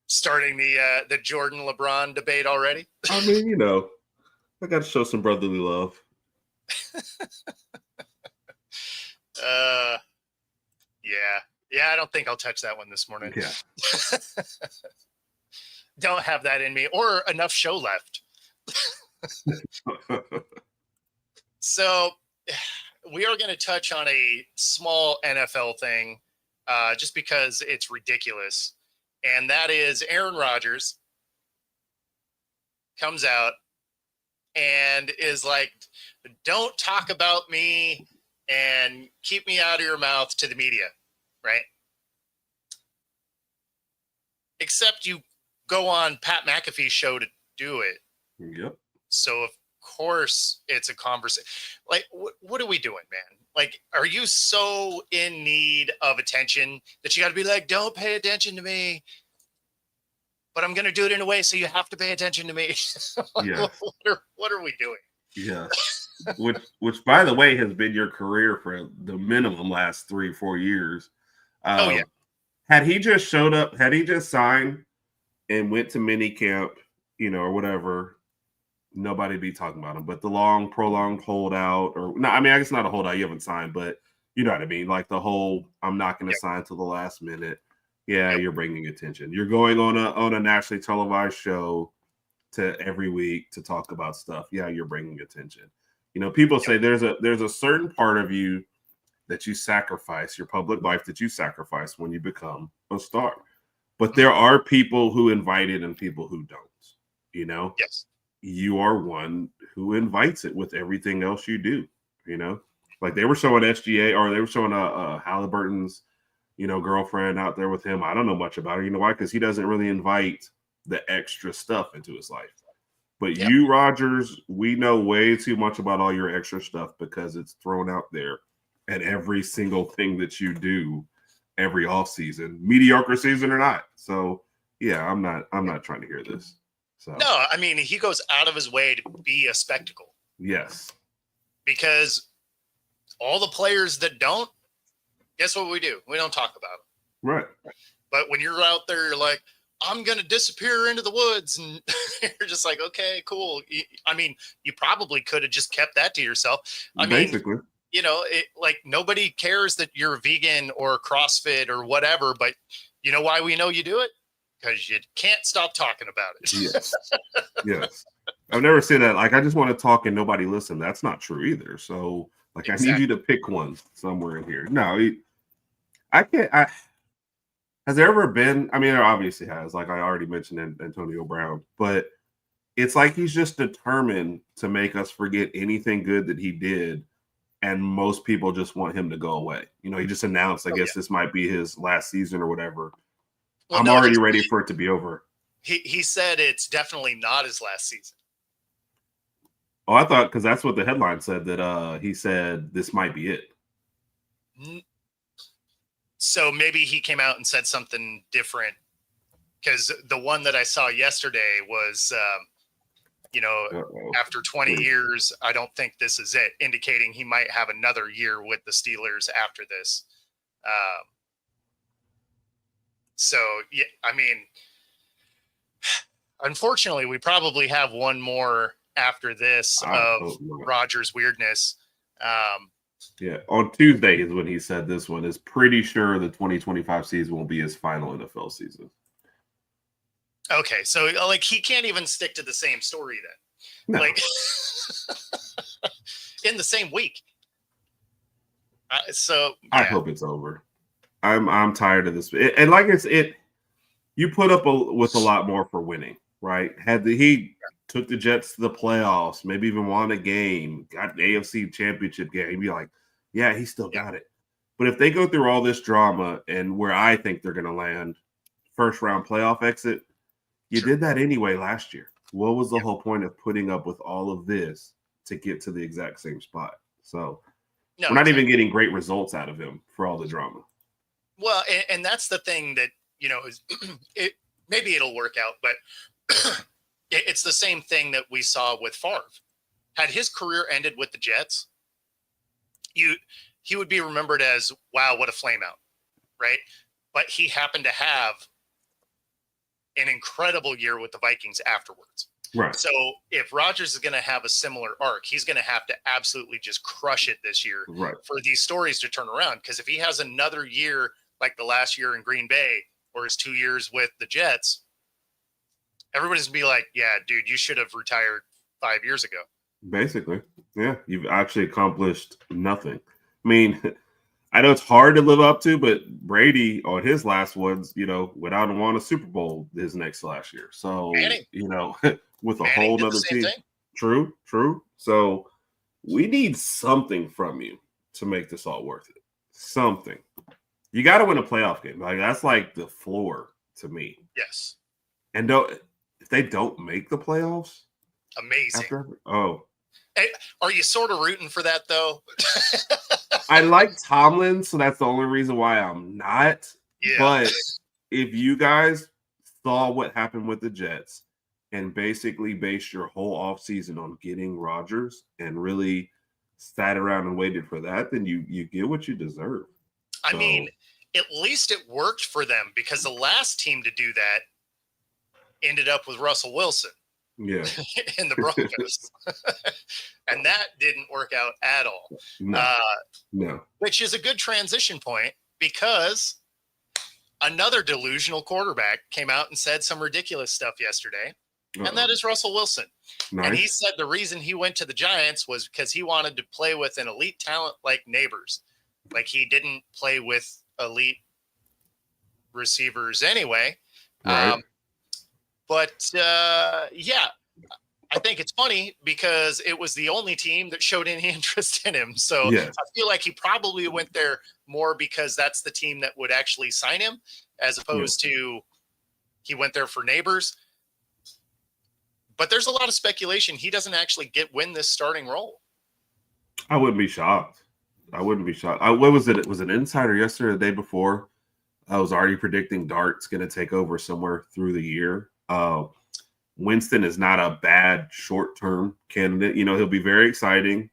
Speaker 1: Starting the Jordan LeBron debate already.
Speaker 2: I mean, I got to show some brotherly love.
Speaker 1: Yeah. I don't think I'll touch that one this morning.
Speaker 2: Yeah.
Speaker 1: Don't have that in me or enough show left. So we are going to touch on a small NFL thing just because it's ridiculous. And that is Aaron Rodgers comes out and is like, don't talk about me and keep me out of your mouth to the media, right? Except you go on Pat McAfee's show to do it.
Speaker 2: Yep.
Speaker 1: So of course it's a conversation. Like, what are we doing, man? Like, are you so in need of attention that you got to be like, don't pay attention to me, but I'm going to do it in a way so you have to pay attention to me?
Speaker 2: Yeah.
Speaker 1: What are we doing?
Speaker 2: Yeah. Which, by the way, has been your career for the minimum last 3-4 years.
Speaker 1: Yeah.
Speaker 2: Had he just showed up, had he just signed and went to mini camp, or whatever, nobody'd be talking about him. But the prolonged holdout, or no, I mean, I guess not a holdout, you haven't signed, but you know what I mean? Like the whole, I'm not going to sign till the last minute. Yeah, you're bringing attention. You're going on a nationally televised show to every week to talk about stuff. Yeah, you're bringing attention. People say there's a certain part of you that you sacrifice, your public life that you sacrifice when you become a star. But there are people who invite it and people who don't,
Speaker 1: Yes.
Speaker 2: You are one who invites it with everything else you do, Like they were showing SGA, or they were showing Halliburton's, girlfriend out there with him. I don't know much about her. You know why? Because he doesn't really invite the extra stuff into his life. But you, Rodgers, we know way too much about all your extra stuff because it's thrown out there at every single thing that you do every offseason, mediocre season or not. So yeah, I'm not trying to hear this. So
Speaker 1: No, I mean, he goes out of his way to be a spectacle.
Speaker 2: Yes.
Speaker 1: Because all the players that don't, guess what we do? We don't talk about them.
Speaker 2: Right.
Speaker 1: But when you're out there, you're like, I'm going to disappear into the woods. And you're just like, okay, cool. I mean, you probably could have just kept that to yourself.
Speaker 2: Basically.
Speaker 1: Like nobody cares that you're vegan or CrossFit or whatever, but you know why we know you do it? Because you can't stop talking about it.
Speaker 2: Yes. Yes. I've never said that. Like, I just want to talk and nobody listen. That's not true either. So, like, exactly. I need you to pick one somewhere in here. No, I can't. Has there ever been? I mean, there obviously has. Like I already mentioned Antonio Brown, but it's like he's just determined to make us forget anything good that he did. And most people just want him to go away. He just announced, I guess this might be his last season or whatever. I'm already ready for it to be over.
Speaker 1: He said it's definitely not his last season.
Speaker 2: Oh, I thought, because that's what the headline said, that he said this might be it.
Speaker 1: So maybe he came out and said something different, because the one that I saw yesterday was, after 20 years, I don't think this is it, indicating he might have another year with the Steelers after this. So, yeah, I mean, unfortunately, we probably have one more after this of Rodgers' weirdness.
Speaker 2: Yeah, on Tuesday is when he said this one is pretty sure the 2025 season will be his final NFL season.
Speaker 1: Okay, so like he can't even stick to the same story then.
Speaker 2: No.
Speaker 1: Like in the same week. So yeah.
Speaker 2: I hope it's over. I'm tired of this. And like you put up with a lot more for winning, right? He took the Jets to the playoffs, maybe even won a game, got the AFC championship game, you'd be like, yeah, he still got it. But if they go through all this drama and where I think they're going to land, first round playoff exit, you did that anyway last year. What was the whole point of putting up with all of this to get to the exact same spot? So we're not even getting great results out of him for all the drama.
Speaker 1: Well, and that's the thing that, is maybe it'll work out, but it's the same thing that we saw with Favre. Had his career ended with the Jets, he would be remembered as, wow, what a flameout, right? But he happened to have an incredible year with the Vikings afterwards.
Speaker 2: Right.
Speaker 1: So if Rodgers is going to have a similar arc, he's going to have to absolutely just crush it this year for these stories to turn around. Because if he has another year like the last year in Green Bay or his 2 years with the Jets, everybody's going to be like, yeah, dude, you should have retired 5 years ago.
Speaker 2: Basically. Yeah. You've actually accomplished nothing. I mean, I know it's hard to live up to, but Brady on his last ones, went out and won a Super Bowl his last year. So, with a whole nother team. True. So we need something from you to make this all worth it. Something. You got to win a playoff game. Like that's like the floor to me.
Speaker 1: Yes.
Speaker 2: And if they don't make the playoffs,
Speaker 1: amazing.
Speaker 2: Hey,
Speaker 1: are you sort of rooting for that though?
Speaker 2: I like Tomlin, so that's the only reason why I'm not.
Speaker 1: Yeah.
Speaker 2: But if you guys saw what happened with the Jets and basically based your whole offseason on getting Rodgers and really sat around and waited for that, then you get what you deserve.
Speaker 1: I mean, at least it worked for them because the last team to do that ended up with Russell Wilson.
Speaker 2: Yeah.
Speaker 1: In the Broncos. And that didn't work out at all.
Speaker 2: No.
Speaker 1: Which is a good transition point because another delusional quarterback came out and said some ridiculous stuff yesterday. And that is Russell Wilson.
Speaker 2: Nice.
Speaker 1: And he said the reason he went to the Giants was because he wanted to play with an elite talent like Neighbors. Like he didn't play with elite receivers anyway.
Speaker 2: Right.
Speaker 1: Yeah, I think it's funny because it was the only team that showed any interest in him. So I feel like he probably went there more because that's the team that would actually sign him as opposed to he went there for Neighbors. But there's a lot of speculation. He doesn't actually win this starting role.
Speaker 2: I wouldn't be shocked. What was it? It was an insider yesterday, or the day before. I was already predicting Dart's going to take over somewhere through the year. Winston is not a bad short-term candidate. He'll be very exciting,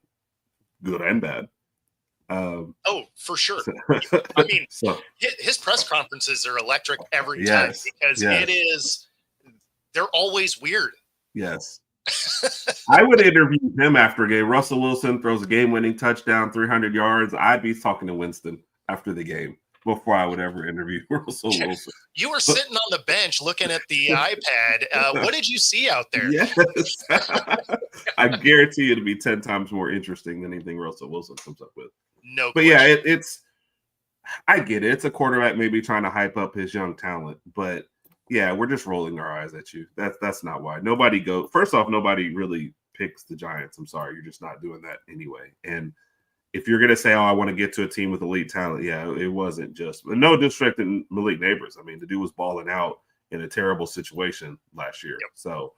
Speaker 2: good and bad.
Speaker 1: For sure. I mean, his press conferences are electric every time because they're always weird.
Speaker 2: Yes. I would interview him after a game. Russell Wilson throws a game-winning touchdown, 300 yards. I'd be talking to Winston after the game before I would ever interview Russell Wilson.
Speaker 1: You were sitting on the bench looking at the iPad. What did you see out there?
Speaker 2: Yes. I guarantee you it'll be 10 times more interesting than anything Russell Wilson comes up with.
Speaker 1: No
Speaker 2: But
Speaker 1: question.
Speaker 2: it's I get it. It's a quarterback maybe trying to hype up his young talent, but yeah, we're just rolling our eyes at you. That's not why. First off, nobody really picks the Giants. I'm sorry. You're just not doing that anyway. And if you're going to say, oh, I want to get to a team with elite talent, yeah, it wasn't just – no disrespect to Malik Neighbors. I mean, the dude was balling out in a terrible situation last year.
Speaker 1: Yep.
Speaker 2: So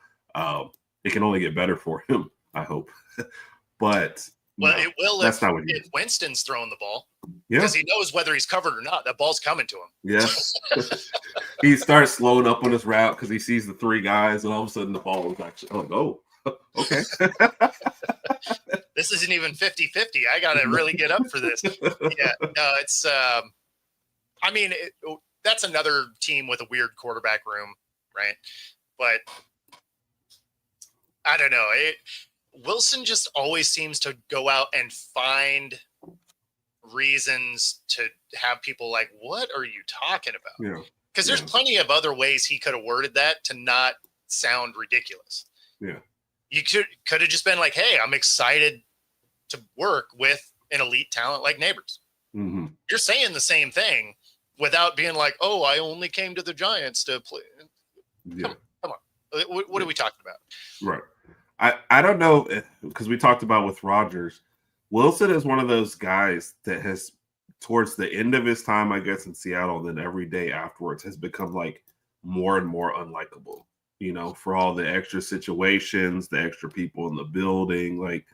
Speaker 2: it can only get better for him, I hope. But
Speaker 1: well,
Speaker 2: no,
Speaker 1: it will
Speaker 2: that's not what
Speaker 1: if Winston's throwing the ball.
Speaker 2: Yeah.
Speaker 1: Because he knows whether he's covered or not. That ball's coming to him.
Speaker 2: Yes. He starts slowing up on his route because he sees the three guys, and all of a sudden the ball is actually like, oh, okay.
Speaker 1: This isn't even 50-50. I got to really get up for this. Yeah, no, it's I mean, that's another team with a weird quarterback room, right? But I don't know. Wilson just always seems to go out and find reasons to have people like, what are you talking about?
Speaker 2: Yeah.
Speaker 1: Because there's plenty of other ways he could have worded that to not sound ridiculous.
Speaker 2: Yeah.
Speaker 1: You could have just been like, hey, I'm excited to work with an elite talent like Neighbors.
Speaker 2: Mm-hmm.
Speaker 1: You're saying the same thing without being like, oh, I only came to the Giants to play.
Speaker 2: Yeah.
Speaker 1: Come on. What are we talking about?
Speaker 2: Right. I don't know, because we talked about with Rodgers, Wilson is one of those guys that has, towards the end of his time, I guess, in Seattle, then every day afterwards has become like more and more unlikable, you know, for all the extra situations, the extra people in the building. Like,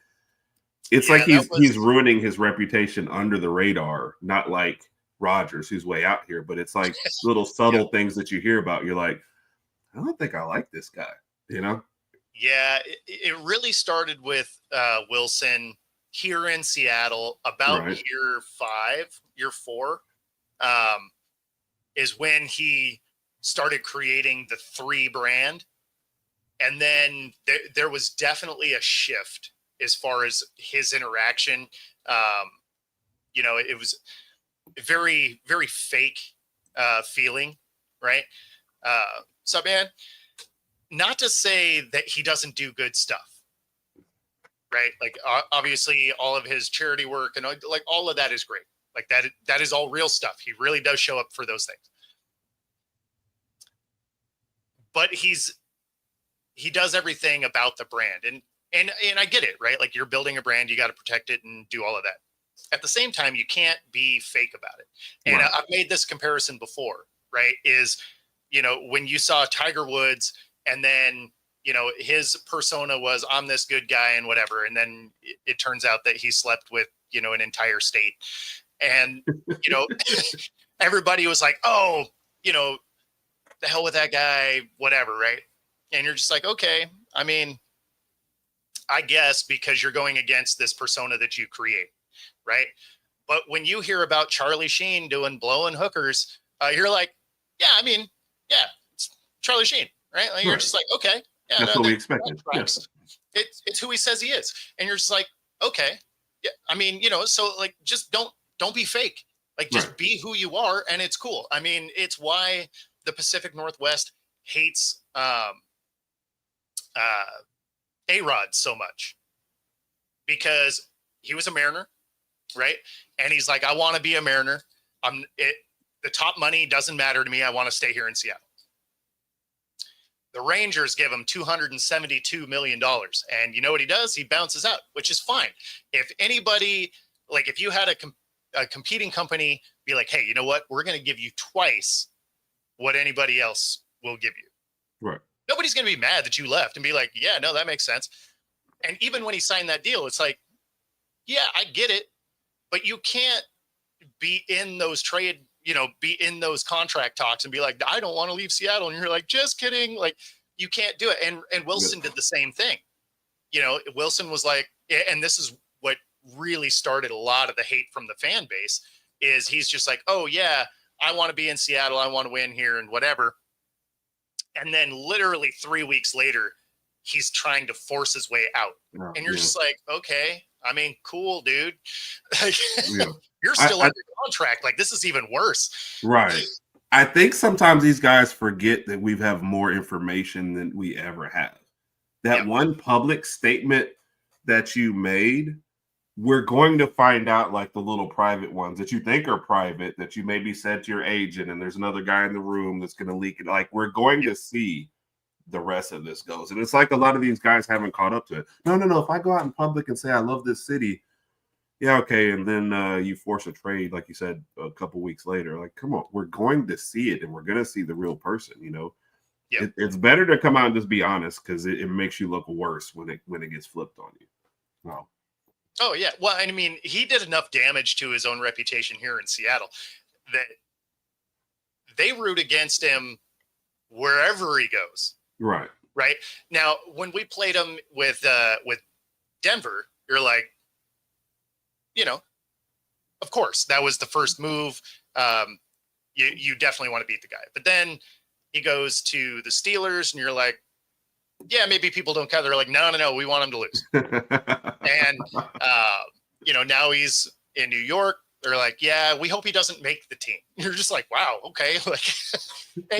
Speaker 2: it's like he's ruining his reputation under the radar, not like Rodgers, who's way out here, but it's like little subtle things that you hear about. You're like, I don't think I like this guy, you know? Yeah,
Speaker 1: it really started with Wilson here in Seattle about year 4, is when he started creating the 3 brand. And then there was definitely a shift as far as his interaction. You know, it was very, very fake feeling, right? So, man, not to say that he doesn't do good stuff, right? Like, obviously, all of his charity work and like all of that is great. Like that is all real stuff. He really does show up for those things. But he does everything about the brand, and I get it, right? Like, you're building a brand, you got to protect it and do all of that. At the same time, you can't be fake about it. And I've made this comparison before, right? Is, you know, when you saw Tiger Woods, and then, you know, his persona was, I'm this good guy and whatever. And then it turns out that he slept with, you know, an entire state. And, you know, everybody was like, oh, you know, the hell with that guy, whatever, right? And you're just like, okay, I mean, I guess because you're going against this persona that you create, right? But when you hear about Charlie Sheen doing blowing hookers, you're like, yeah, I mean, yeah, it's Charlie Sheen. Right? Like, you're just like, okay, yeah,
Speaker 2: that's what we expected.
Speaker 1: Yes. It's who he says he is, and you're just like, okay, yeah. I mean, you know, so like, just don't be fake. Like, just be who you are, and it's cool. I mean, it's why the Pacific Northwest hates A-Rod so much, because he was a Mariner, right? And he's like, I want to be a Mariner. The top money doesn't matter to me. I want to stay here in Seattle. The Rangers give him $272 million. And you know what he does? He bounces out, which is fine. If anybody, like, if you had a competing company be like, hey, you know what? We're going to give you twice what anybody else will give you.
Speaker 2: Right.
Speaker 1: Nobody's going to be mad that you left and be like, yeah, no, that makes sense. And even when he signed that deal, it's like, yeah, I get it. But you can't be in those be in those contract talks and be like, I don't want to leave Seattle. And you're like, just kidding. Like, you can't do it. And Wilson did the same thing. You know, Wilson was like, and this is what really started a lot of the hate from the fan base, is he's just like, oh yeah, I want to be in Seattle. I want to win here and whatever. And then literally 3 weeks later, he's trying to force his way out. And you're just like, okay, I mean, cool, dude. You're still under contract. Like, this is even worse.
Speaker 2: Right. I think sometimes these guys forget that we have more information than we ever have. That one public statement that you made, we're going to find out, like the little private ones that you think are private, that you maybe said to your agent, and there's another guy in the room that's going to leak it. Like, we're going to see the rest of this goes. And it's like a lot of these guys haven't caught up to it. No. If I go out in public and say I love this city, yeah, okay, and then you force a trade, like you said, a couple weeks later. Like, come on, we're going to see it, and we're going to see the real person.
Speaker 1: Yeah.
Speaker 2: It's better to come out and just be honest because it makes you look worse when it gets flipped on you. Wow.
Speaker 1: Oh yeah. Well, I mean, he did enough damage to his own reputation here in Seattle that they root against him wherever he goes.
Speaker 2: Right.
Speaker 1: Right. Now, when we played him with Denver, you're like, of course, that was the first move. You definitely want to beat the guy. But then he goes to the Steelers, and you're like, yeah, maybe people don't care. They're like, no, we want him to lose. And, now he's in New York. They're like, yeah, we hope he doesn't make the team. You're just like, wow, okay. Like,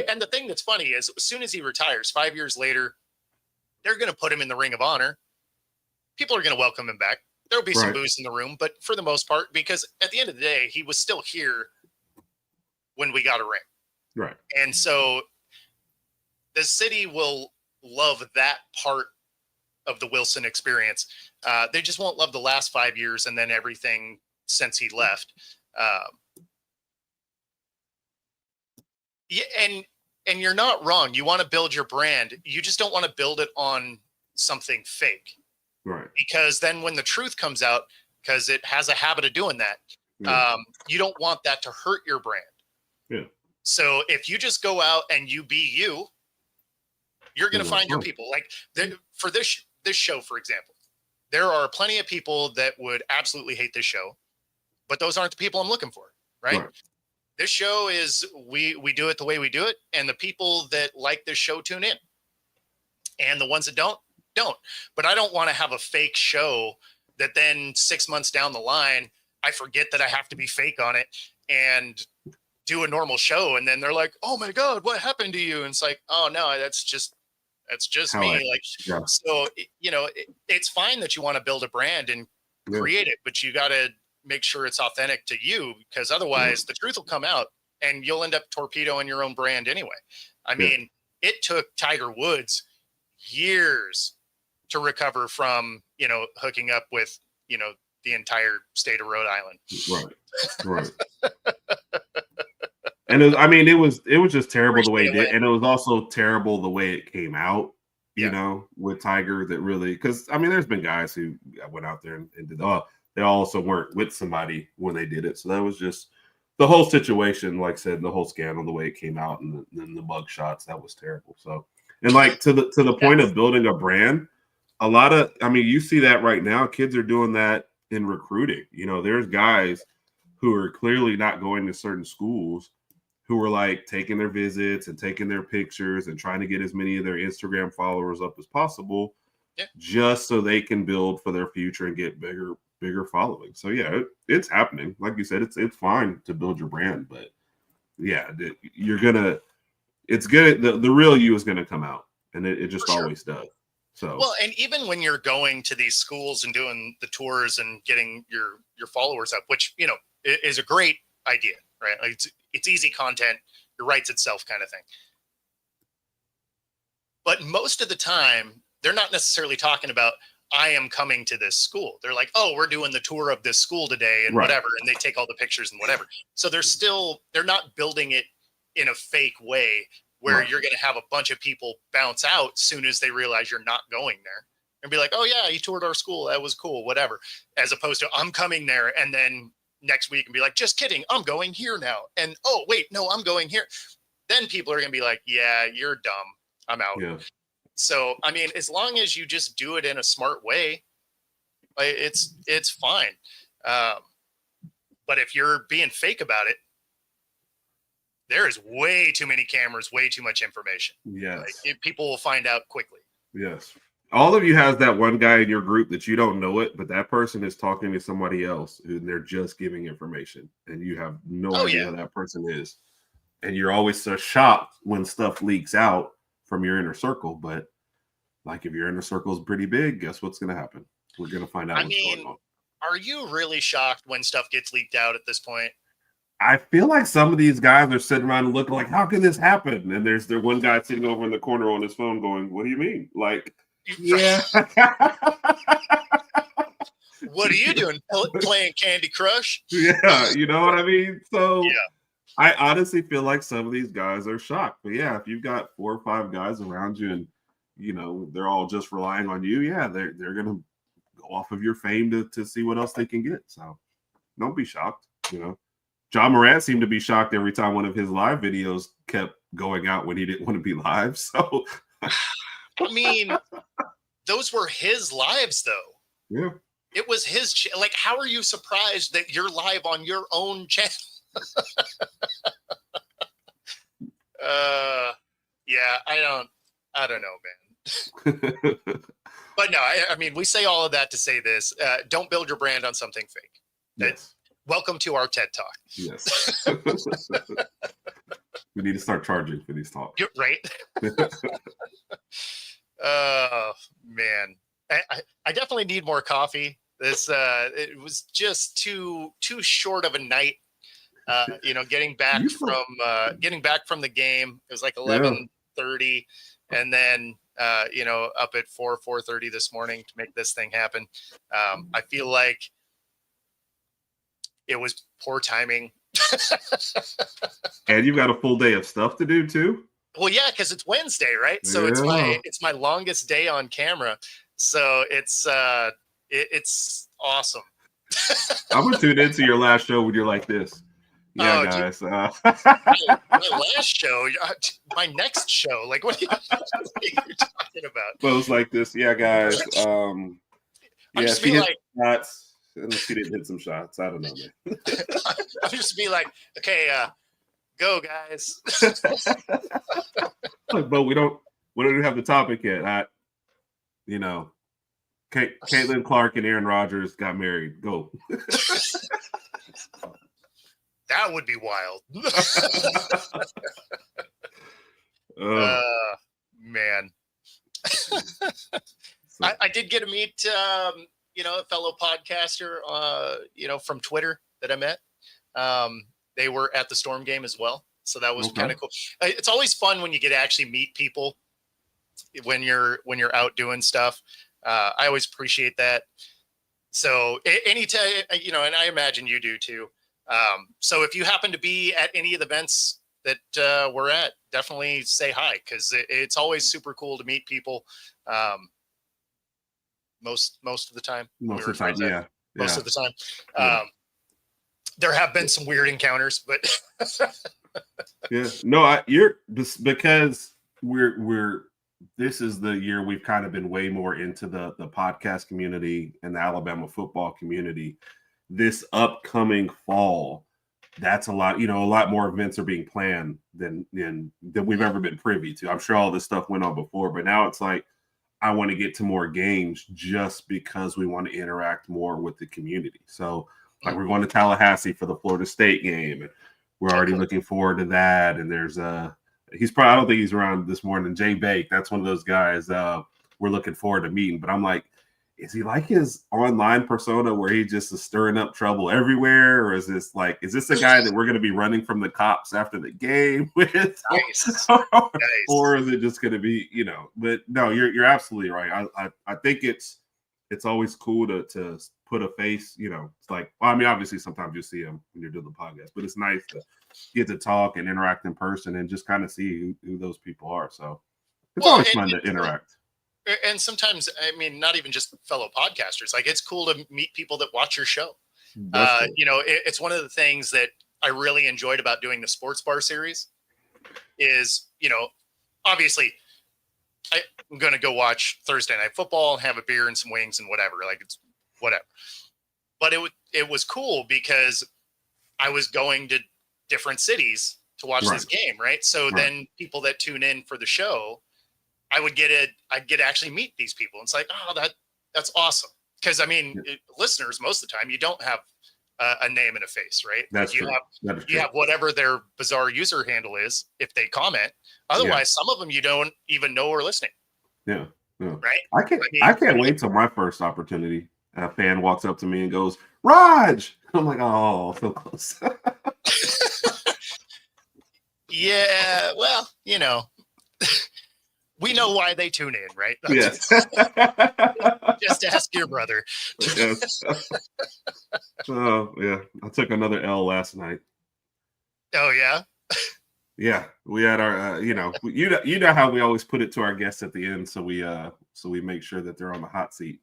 Speaker 1: and the thing that's funny is as soon as he retires, 5 years later, they're going to put him in the Ring of Honor. People are going to welcome him back. There'll be some booze in the room, but for the most part, because at the end of the day, he was still here when we got a ring.
Speaker 2: Right.
Speaker 1: And so the city will love that part of the Wilson experience. They just won't love the last 5 years and then everything since he left. Yeah, and you're not wrong. You want to build your brand. You just don't want to build it on something fake.
Speaker 2: Right.
Speaker 1: Because then when the truth comes out, because it has a habit of doing that, you don't want that to hurt your brand.
Speaker 2: Yeah.
Speaker 1: So if you just go out and you be you, you're going to find your people. Like for this show, for example, there are plenty of people that would absolutely hate this show, but those aren't the people I'm looking for. Right. This show is, we do it the way we do it. And the people that like this show tune in, and the ones that don't. But I don't want to have a fake show that then 6 months down the line, I forget that I have to be fake on it and do a normal show. And then they're like, oh my God, what happened to you? And it's like, oh no, that's just me. So, it's fine that you want to build a brand and create it, but you got to make sure it's authentic to you, because otherwise the truth will come out and you'll end up torpedoing your own brand anyway. I mean, it took Tiger Woods years to recover from, hooking up with, the entire state of Rhode Island.
Speaker 2: Right. And it was just terrible the way it did. And it was also terrible the way it came out, with Tiger, that really, because there's been guys who went out there and did, they also weren't with somebody when they did it. So that was just the whole situation, like I said, the whole scandal, the way it came out, and then the mug shots, that was terrible. So, and like to the point of building a brand, a lot of, you see that right now. Kids are doing that in recruiting. There's guys who are clearly not going to certain schools who are like taking their visits and taking their pictures and trying to get as many of their Instagram followers up as possible, just so they can build for their future and get bigger following. So yeah, it's happening. Like you said, it's fine to build your brand, but yeah, it's good. The real you is going to come out, and it just always does. So, well,
Speaker 1: and even when you're going to these schools and doing the tours and getting your followers up, which, is a great idea, right? Like it's easy content. It writes itself kind of thing. But most of the time, they're not necessarily talking about, I am coming to this school. They're like, oh, we're doing the tour of this school today and whatever. And they take all the pictures and whatever. So they're not building it in a fake way where you're going to have a bunch of people bounce out soon as they realize you're not going there and be like, oh yeah, you toured our school. That was cool. Whatever. As opposed to, I'm coming there. And then next week and be like, just kidding, I'm going here now. And oh wait, no, I'm going here. Then people are going to be like, yeah, you're dumb, I'm out. Yeah. So, as long as you just do it in a smart way, it's fine. But if you're being fake about it, there is way too many cameras, way too much information.
Speaker 2: Yes.
Speaker 1: People will find out quickly.
Speaker 2: Yes. All of you has that one guy in your group that you don't know it, but that person is talking to somebody else and they're just giving information and you have no idea who that person is. And you're always so shocked when stuff leaks out from your inner circle. But like if your inner circle is pretty big, guess what's going to happen? We're going to find out what's going on.
Speaker 1: Are you really shocked when stuff gets leaked out at this point?
Speaker 2: I feel like some of these guys are sitting around and looking like, how can this happen? And there's one guy sitting over in the corner on his phone going, what do you mean? Like, yeah.
Speaker 1: What are you doing? Playing Candy Crush?
Speaker 2: Yeah, you know what I mean? So
Speaker 1: Yeah.
Speaker 2: I honestly feel like some of these guys are shocked. But yeah, if you've got 4 or 5 guys around you and they're all just relying on you, yeah, they're gonna go off of your fame to see what else they can get. So don't be shocked, John Morant seemed to be shocked every time one of his live videos kept going out when he didn't want to be live. So
Speaker 1: I mean, those were his lives, though.
Speaker 2: yeah.
Speaker 1: It was his like. How are you surprised that you're live on your own channel? Yeah, I don't know, man. But no, I mean, we say all of that to say this: don't build your brand on something fake.
Speaker 2: Yes.
Speaker 1: Welcome to our TED Talk.
Speaker 2: Yes. We need to start charging for these talks.
Speaker 1: You're right. Oh man, I definitely need more coffee. This it was just too short of a night. Getting back from the game, it was like 11:30, and then up at 4:30 this morning to make this thing happen. I feel like it was poor timing.
Speaker 2: And you've got a full day of stuff to do too.
Speaker 1: Well, yeah, because it's Wednesday, right? So it's my longest day on camera. So it's awesome.
Speaker 2: I'm gonna tune into your last show when you're like this. Yeah, guys.
Speaker 1: My last show, my next show. Like, what are you talking about?
Speaker 2: Well, it's like this. Yeah, guys.
Speaker 1: I'm just
Speaker 2: she
Speaker 1: be
Speaker 2: hit
Speaker 1: like,
Speaker 2: shots. She didn't hit some shots. I don't know, man.
Speaker 1: I'll just be like, okay, go, guys.
Speaker 2: But we don't even have the topic yet. Caitlin Clark and Aaron Rodgers got married. Go.
Speaker 1: That would be wild. Man. I did get to meet, a fellow podcaster, from Twitter that I met. They were at the Storm game as well. So that was kind of cool. It's always fun when you get to actually meet people when you're out doing stuff. I always appreciate that. So anytime, and I imagine you do too. So if you happen to be at any of the events that we're at, definitely say hi, because it's always super cool to meet people. Most of the time.
Speaker 2: Most of the time, yeah.
Speaker 1: Most of the time. There have been some weird encounters, but
Speaker 2: yeah. No, you're just because we're this is the year we've kind of been way more into the podcast community and the Alabama football community. This upcoming fall, that's a lot more events are being planned than we've ever been privy to. I'm sure all this stuff went on before, but now it's like I want to get to more games just because we want to interact more with the community. So like we're going to Tallahassee for the Florida State game, and we're already looking forward to that. And there's I don't think he's around this morning. Jay Bake, that's one of those guys we're looking forward to meeting. But I'm like, is he like his online persona where he just is stirring up trouble everywhere? Or is this a guy that we're going to be running from the cops after the game with?
Speaker 1: Nice.
Speaker 2: Or is it just going to be, but no, you're absolutely right. I think it's always cool to put a face, it's like, well, I mean, obviously sometimes you see him when you're doing the podcast, but it's nice to get to talk and interact in person and just kind of see who those people are. So it's always fun to interact.
Speaker 1: And sometimes, I mean, not even just fellow podcasters, like it's cool to meet people that watch your show. Cool. It's one of the things that I really enjoyed about doing the Sports Bar series is, obviously I'm going to go watch Thursday Night Football and have a beer and some wings and whatever, like it's whatever. But it was cool because I was going to different cities to watch this game. Right. So then people that tune in for the show, I'd get to actually meet these people. It's like, oh, that's awesome. Because I mean, listeners, most of the time you don't have a name and a face, right?
Speaker 2: That's
Speaker 1: you
Speaker 2: true.
Speaker 1: You have whatever their bizarre user handle is if they comment. Otherwise, some of them you don't even know are listening.
Speaker 2: Yeah.
Speaker 1: Right.
Speaker 2: I can't wait till my first opportunity. A fan walks up to me and goes, "Raj." I'm like, oh, so close.
Speaker 1: Yeah. Well, We know why they tune in, right?
Speaker 2: Yes.
Speaker 1: Just ask your brother.
Speaker 2: Yes. Oh yeah, I took another L last night.
Speaker 1: Oh yeah.
Speaker 2: Yeah, we had our, you know how we always put it to our guests at the end, so we make sure that they're on the hot seat.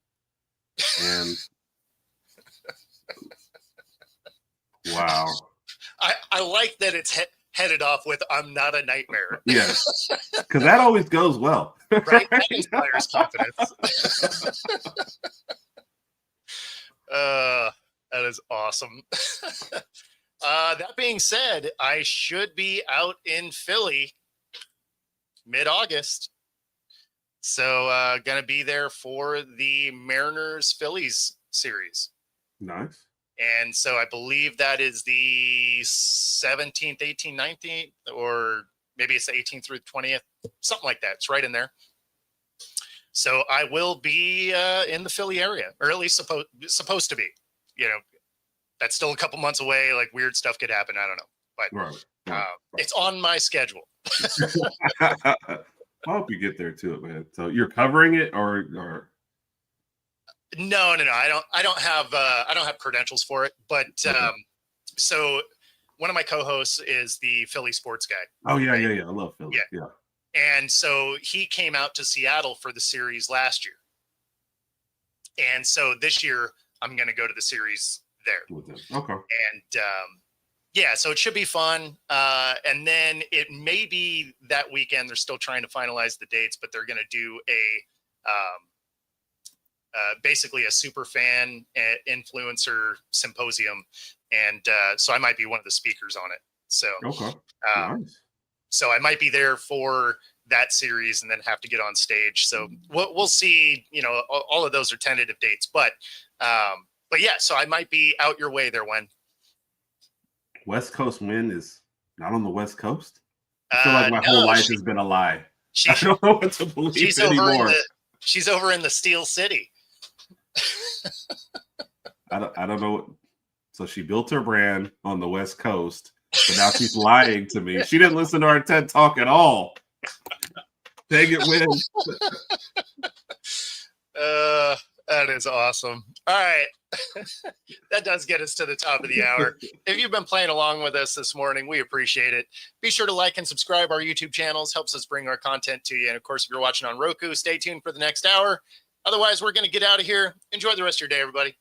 Speaker 2: And wow,
Speaker 1: I like that it's headed off with "I'm not a nightmare."
Speaker 2: yes, because that always goes well,
Speaker 1: right? That inspires confidence. That is awesome. That being said, I should be out in Philly mid-August. So going to be there for the Mariners Phillies series.
Speaker 2: nice.
Speaker 1: And so I believe that is the 17th, 18th, 19th, or maybe it's the 18th through the 20th, something like that. It's right in there. So I will be in the Philly area, or at least supposed to be. You know, that's still a couple months away. Like weird stuff could happen. I don't know, but
Speaker 2: Right.
Speaker 1: it's on my schedule.
Speaker 2: I hope you get there too, man. So you're covering it, or
Speaker 1: No. I don't have credentials for it, but
Speaker 2: okay.
Speaker 1: So one of my co-hosts is the Philly sports guy.
Speaker 2: Oh yeah. I love Philly. Yeah.
Speaker 1: And so he came out to Seattle for the series last year. And so this year I'm going to go to the series there.
Speaker 2: With them. Okay.
Speaker 1: And yeah, so it should be fun. And then it may be that weekend. They're still trying to finalize the dates, but they're going to do basically a super fan influencer symposium. And so I might be one of the speakers on it. So,
Speaker 2: Okay. Nice.
Speaker 1: So I might be there for that series and then have to get on stage. So we'll see, you know, all of those are tentative dates, but yeah, so I might be out your way there when
Speaker 2: West Coast Win is not on the West Coast. I feel like my whole life has been a lie. I don't know what to believe anymore.
Speaker 1: She's over in the Steel City.
Speaker 2: I don't know what. So she built her brand on the West Coast, but now she's lying to me. She didn't listen to our TED Talk at all. Dang it, Win.
Speaker 1: That is awesome. All right. That does get us to the top of the hour. If you've been playing along with us this morning, we appreciate it. Be sure to like and subscribe our YouTube channels. Helps us bring our content to you. And of course, if you're watching on Roku, stay tuned for the next hour. Otherwise, we're going to get out of here. Enjoy the rest of your day, everybody.